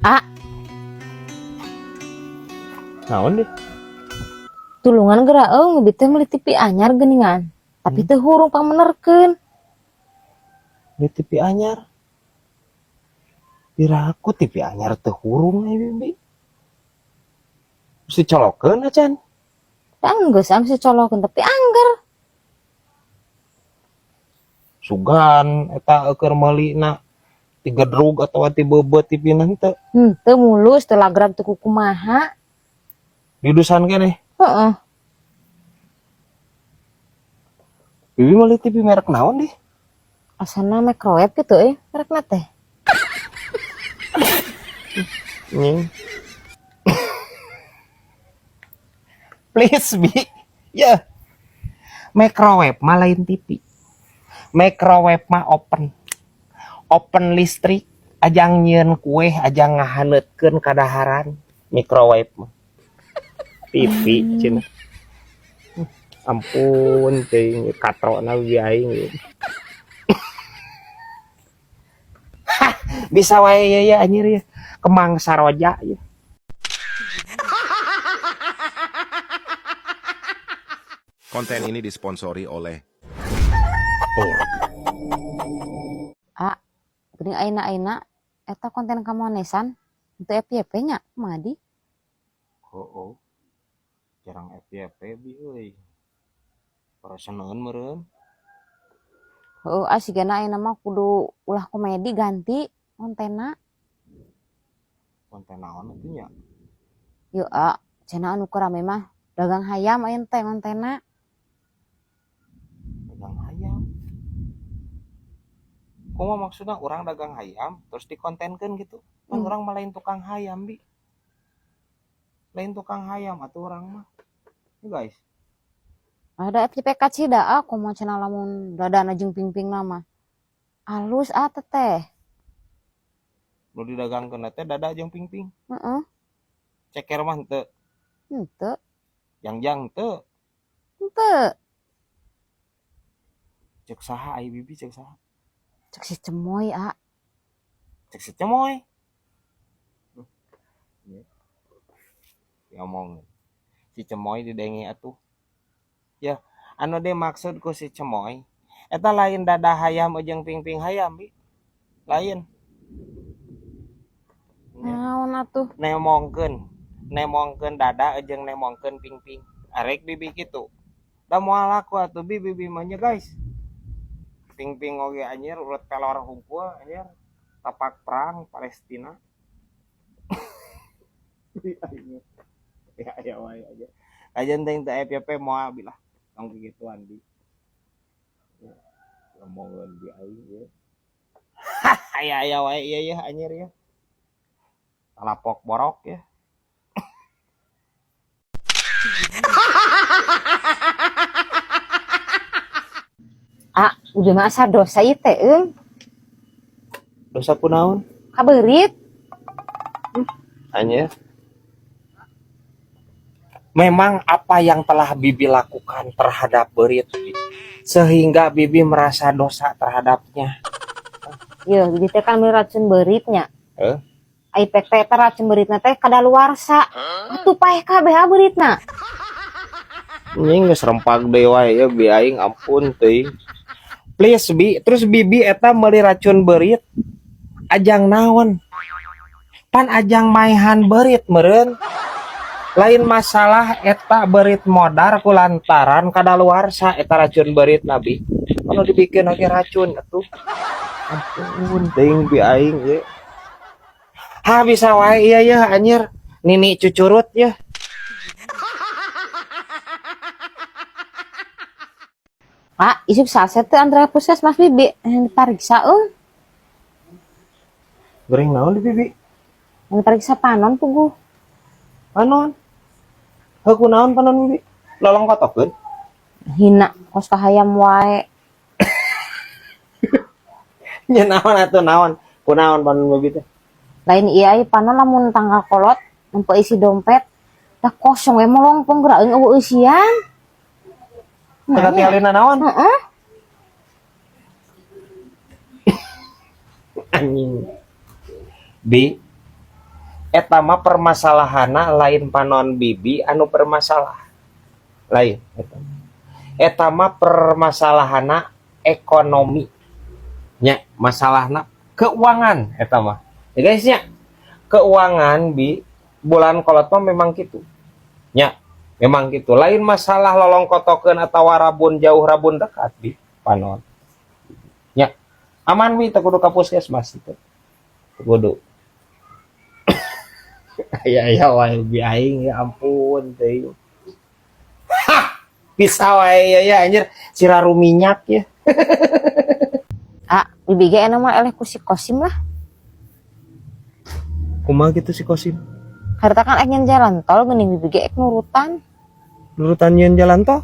Ah, Naon deh? tulungan geura ngebit teh meuli TV anyar geuningan. Tapi teu hurung pamenerkeun. Di TV anyar. Piraku TV anyar teu hurung bibi. Mesti colokeun acan. Dan geus mesti colokeun tapi angger. Sugan eta keur meulina tiga drug atau ti beubeut TV nanti Teu mulus teu lagrag teu kumaha. didusan keneh. Heeh. Bibi meuli TV merek naon deh? Asana microwave gitu merekna teh. Nying. Please bi. Ya. Microwave mah lain TV. Microwave mah open. Open listrik, ajang nyieun kue, ajang ngahaneutkeun kadaharan. Microwave mah. TV cenah. Ampun teuing katrona bi aing. Bisa wae ya anjir ya. Kemang saroja ya. Konten ini disponsori oleh Ah, geuning ayeuna eta konten kamonesan teu FYP nya kumaha di? Oh. Jarang FYP bi euy. Paraseneun meureun. Heuh, asigana ayeuna mah kudu ulah komedi ganti kontenna. Konten naon atuh nya? Yeu cenah anu rame mah dagang hayam ayeuna teh kontenna. Dagang hayam. Kumaha maksudna urang dagang hayam terus dikontenkeun gitu? Kan urang mah lain tukang hayam bi. Lain tukang hayam atuh urang mah. Ya guys. Ada FYP cida kumaha cenah lamun dadana jeung pingpingna mah. Alus teteh. Nu didagangkeun teh dada jeung pingping. Heeh. Ceker mah henteu. Henteu. Jangjang teu. Henteu. Cek saha ai bibi cek saha? Cek si cemoy Cek si cemoy. Ngomong. Si cemoy didengi atuh. Ya, anu dia maksud ku si cemoy. Eta lain dada hayam jeung pingping hayam bi. Lain. naon atuh? Nemongkeun dada jeung nemongkeun pingping. Arek bibi kitu. Da moal aku atuh bibi mah nya guys. Pingping oge anjir urut pelor hungkul anjir. Tapak perang Palestina. Ya wae aja. Ajan teh teu FYP moal bilah. Tong kigituan di. Ngomongan bi aing ya. Aya wae ieu ya anjir ya. Talapok borok ya. Udah masa dosa ieu teh Dosa kunaon? kabeurit. Anjir. Memang apa yang telah bibi lakukan terhadap berit sehingga bibi merasa dosa terhadapnya. Yeuh, jadi teh kan racun beuritnya. Aipek teh racun beuritna teh kadaluarsa. Atuh paeh kabeh beuritna. Nying geus rempak deui wae ya bi aing ampun teuing. Please bi, terus bibi eta meuli racun beurit. Ajang naon? Pan ajang maehan beurit meureun. Lain masalah eta beurit modar kulantaran kadaluarsa eta racun beurit nabi. Kalau dibikin oge racun atuh. Ampun teuing bi aing ye. Bisa wae ieu ya anjir. Nini cucurut ya. Isuk saset teh antara puskesmas bibi dipariksa Goreng naon di bibi? dipariksa panon puguh. Panon. Heuh kunaon panon bibi? Lolong kotokeun. Hina kos kahayam wae. Nya naon atuh naon? Kunaon panon bibi teh? Lain ieu panon lamun tanggal kolot nempe isi dompet dah kosong we melongpong geura eueuh eusian. Teu tialina naon? Heeh. Anjing. Bi, Eta mah permasalahana lain panon bibi anu bermasalah. Lain eta mah permasalahana ekonomi. Nya masalahna keuangan eta mah. Ya guys nya. Keuangan bi bulan kolot mah memang gitu. Nya, memang gitu. Lain masalah lolong kotokeun atawa rabun jauh rabun dekat bi panon. Nya, aman bi teu kudu ka puskesmas itu. Kudu. Ya wae bi aing ya ampun teuing. Bisa wae ya anjir siraru minyak ya. Bibi ge enak mah eleh ku si Kosim lah. Kumaha gitu si Kosim? Harta kan ek nyen jalan tol geuning bibi ge ek nurutan. Nurutan nyeun jalan tol?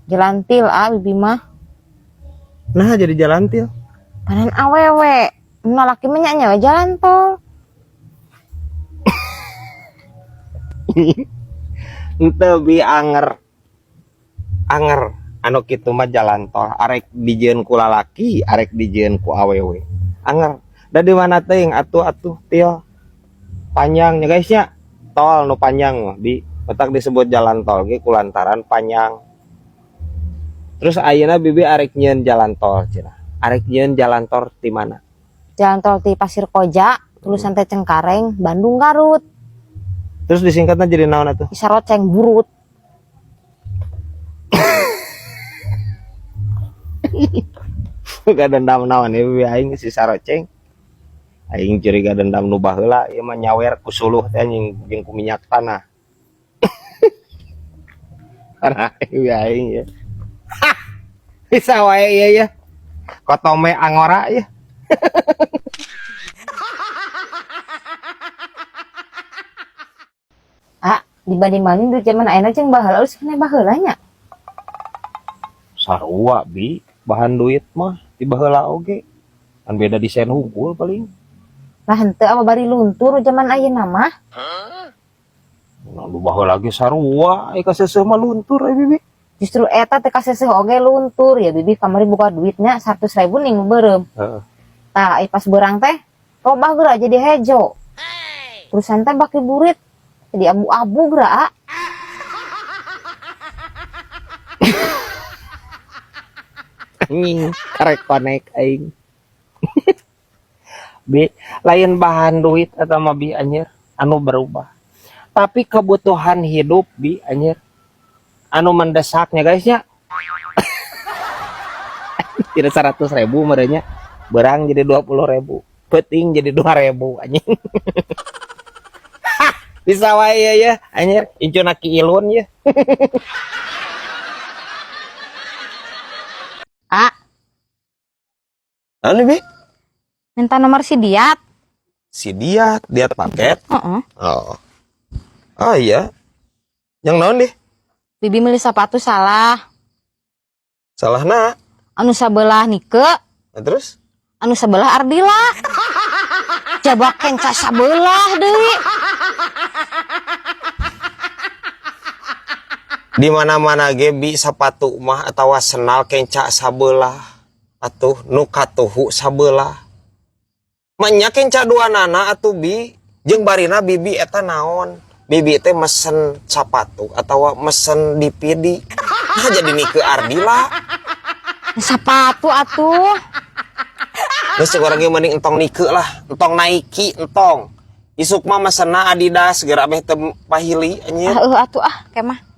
Jalan til bibi mah. Nah jadi jalan til. Panen awewe. Nu laki mah nya nyawa jalan tol. Henteu bi anger anu kitu mah jalan tol arek dijieun ku lalaki arek dijieun ku awewe anger da di mana teuing atuh tio panjangnya guys ya tol nu panjang mah di petak disebut jalan tol ge kulantaran panjang. Terus ayeuna bibi arek nyieun jalan tol cenah arek nyieun jalan tol di mana? Jalan tol di Pasir Koja tulisan teh Cengkareng Bandung Garut. Terus disingkatnya jadi naon atuh? Saroceng Burut. Gak dendam naon ya bibi aing si saroceng. Aing curiga dendam nu baheula ieu mah nyawer ku suluh teh jeung ku minyak tanah. Karena bibi aing ya. Bisa wae ieu ya. Kotome angora ya. Dibanding-banding duit zaman ayeuna jeung baheula geus kene baheula nya. Sarua bi bahan duit mah di baheula oge. Kan beda desain hungkul paling. Lah henteu apa bari luntur zaman ayeuna mah. Nah, lu baheula lagi sarua aya ka seuseuh mah luntur bibi. Justru eta teh ka seuseuh oge luntur ya bibi kamari buka duitnya 100.000 ning beureum. Heeh. Tah pas beurang teh robah geura jadi hejo. Terusan teh baki burit jadi abu-abu geura. Anjing karek konek aing. Bi lain bahan duit atau mah bi anjir anu berubah. Tapi kebutuhan hidup bi anjir anu mendesaknya guys ya. Tidak 100.000 merenya berang jadi 20.000 peting jadi 2.000 anjing. Bisa wae ya anjir incuna ki ilun ya. Anu bi Minta nomor si Diat. si Diat paket. Heeh. Oh iya yang naon deh Bibi milih sepatu salah. salah na Anu sabelah Nike, nah, terus anu sabelah Ardila. Coba kenca sabelah deui. di mana-mana ge bi sepatu mah atawa senal kenca sabelah atuh nu katuhu sabelah manya kenca dua nana atuh bi jeung barina bibi eta naon bibi teh mesen sepatu atawa mesen DVD nah jadi Nike Ardila Sepatu atuh. geus urang ge mending entong Nike lah entong Nike entong isuk mah mesena Adidas geura abeh teu pahili anjir Atuh kemah.